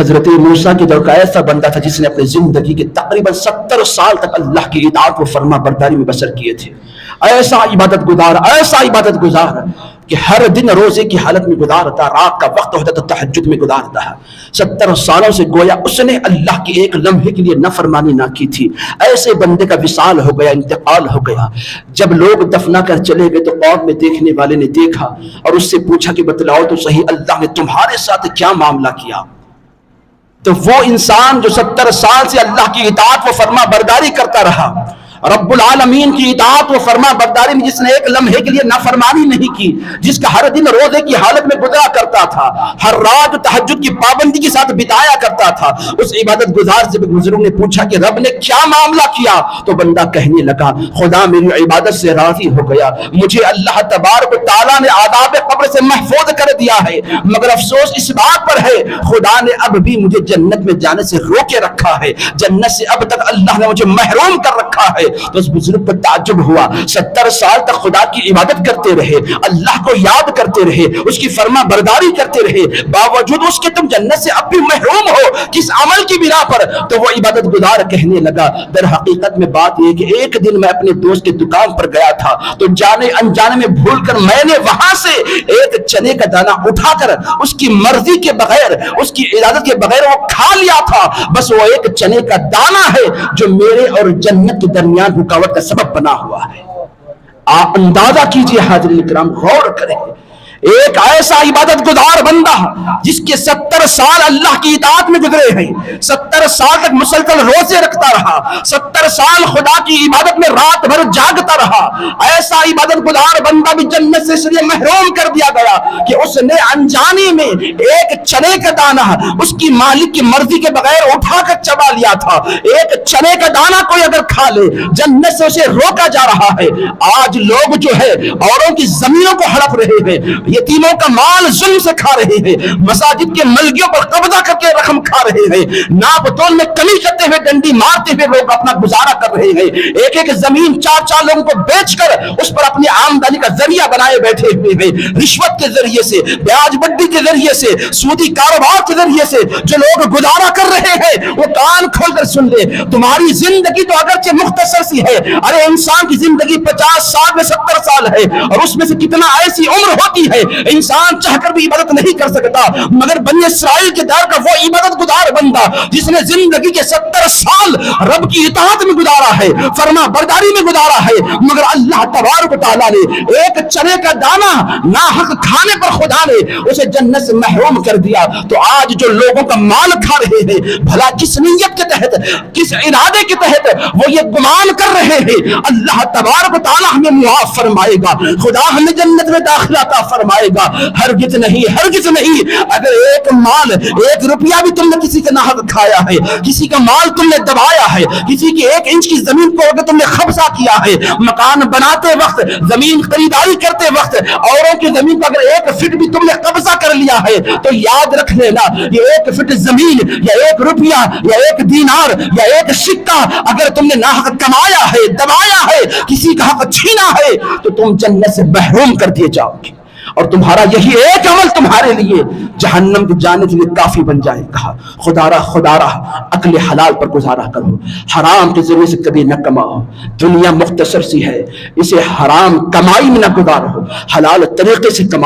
حضرت موسیٰ کی دور کا ایسا بندہ تھا جس نے اپنی زندگی کے تقریباً 70 سال تک اللہ کی اطاعت و فرما برداری میں بسر کیے تھے. ایسا عبادت گزار کہ ہر دن روزے کی حالت میں گزارتا، رات کا وقت ہوتا تو تہجد میں گزارتا ہے. 70 سالوں سے گویا اس نے اللہ کی ایک لمحے کے لیے نافرمانی نہ کی تھی. ایسے بندے کا وصال ہو گیا، انتقال ہو گیا. جب لوگ دفنا کر چلے گئے تو قوم میں دیکھنے والے نے دیکھا اور اس سے پوچھا کہ بتلاؤ تو صحیح، اللہ نے تمہارے ساتھ کیا معاملہ کیا؟ تو وہ انسان جو 70 سال سے اللہ کی اطاعت و فرما برداری کرتا رہا، رب العالمین کی اطاعت و فرما برداری میں جس نے ایک لمحے کے لیے نافرمانی نہیں کی، جس کا ہر دن روزے کی حالت میں گزارا کرتا تھا، ہر رات تہجد کی پابندی کے ساتھ بتایا کرتا تھا، اس عبادت گزار سے بزرگوں نے پوچھا کہ رب نے کیا معاملہ کیا؟ تو بندہ کہنے لگا خدا میری عبادت سے راضی ہو گیا، مجھے اللہ تبارک و تعالیٰ نے عذاب قبر سے محفوظ کر دیا ہے، مگر افسوس اس بات پر ہے خدا نے اب بھی مجھے جنت میں جانے سے روکے رکھا ہے، جنت سے اب تک اللہ نے مجھے محروم کر رکھا ہے. تو اس بزرگ پر تعجب ہوا، 70 سال تک خدا کی عبادت کرتے رہے، اللہ کو یاد کرتے رہے، اس کی فرما برداری کرتے رہے، باوجود اس کے تم جنت سے اب بھی محروم ہو، کس عمل کی بنا پر؟ تو وہ عبادت گزار کہنے لگا در حقیقت میں بات یہ کہ ایک دن میں اپنے دوست کی دکان پر گیا تھا تو جانے انجانے میں بھول کر میں نے وہاں سے ایک چنے کا دانہ اٹھا کر اس کی مرضی کے بغیر، اس کی اجازت کے بغیر وہ کھا لیا تھا. بس وہ ایک چنے کا دانہ ہے جو میرے اور جنت کے درمیان رکاوٹ کا سبب بنا ہوا ہے. آپ اندازہ کیجئے حاضرین کرام، غور کریں، ایک ایسا عبادت گزار بندہ جس کے 70 سال اللہ کی اطاعت میں گزرے ہیں، 70 سال تک مسلسل روزے رکھتا رہا، 70 سال خدا کی عبادت میں رات بھر جاگتا رہا، ایسا عبادت گزار بندہ بھی جنت سے اس لیے محروم کر دیا گیا کہ اس نے انجانے میں ایک چنے کا دانہ اس کی مالک کی مرضی کے بغیر اٹھا کر چبا لیا تھا. ایک چنے کا دانہ کوئی اگر کھا لے جنت سے اسے روکا جا رہا ہے. آج لوگ جو ہے اوروں کی زمینوں کو ہڑپ رہے ہیں، یتیموں کا مال ظلم سے کھا رہے ہیں، مساجد کے ملکیوں پر قبضہ کر کے رقم کھا رہے ہیں، ناپ تول میں کمی کرتے ہوئے ڈنڈی مارتے ہوئے لوگ اپنا گزارا کر رہے ہیں، ایک ایک زمین 4 لوگوں کو بیچ کر اس پر اپنی آمدنی کا ذریعہ بنائے بیٹھے ہوئے ہیں. رشوت کے ذریعے سے، بیاج بڈی کے ذریعے سے، سودی کاروبار کے ذریعے سے جو لوگ گزارا کر رہے ہیں وہ کان کھول کر سن لے، تمہاری زندگی تو اگرچہ مختصر سی ہے، ارے انسان کی زندگی 50 سال میں 70 سال ہے، اور اس میں سے کتنا ایسی عمر ہوتی ہے انسان چاہ کر بھی عبادت نہیں کر سکتا. مگر بنی اسرائیل کے دور کا وہ عبادت گزار بندہ جس نے زندگی کے 70 سال رب کی اطاعت میں گزارا ہے، فرما برداری میں گزارا ہے، مگر اللہ تبارک و تعالیٰ نے ایک چنے کا دانہ ناحق کھانے پر خدا نے اسے جنت سے محروم کر دیا. تو آج جو لوگوں کا مال کھا رہے ہیں، بھلا کس نیت کے تحت، کس ارادے کے تحت وہ یہ گمان کر رہے ہیں؟ اللہ تبارک و تعالیٰ ہمیں معاف فرمائے گا، خدا ہمیں جنت میں داخلہ عطا فرمائے گا. ہرگز نہیں، ہرگز نہیں. اگر ایک مال، ایک روپیہ بھی تم نے کسی کا ناحق کھایا ہے، کسی کا مال تم نے دبایا ہے، کسی کی 1 انچ کی زمین کو اگر تم نے قبضہ کیا ہے، مکان بناتے وقت، زمین خریداری کرتے وقت اوروں کی زمین پر اگر 1 فٹ بھی تم نے قبضہ کر لیا ہے تو یاد رکھ لینا یہ 1 فٹ زمین یا 1 روپیہ یا 1 دینار یا 1 سکہ اگر تم نے ناحق کمایا ہے، دبایا ہے، کسی کا حق چھینا ہے تو تم جنت سے محروم کر دیے جاؤ گے، اور تمہارا یہی ایک عمل تمہارے لیے جہنم کو جانے کے لیے کافی بن جائے گا. خدا را عقل حلال پر گزارا کرو، حرام کے ذریعے سے کبھی نہ کماؤ. دنیا مختصر سی ہے، اسے حرام کمائی میں نہ گزارو، حلال طریقے سے کماؤ.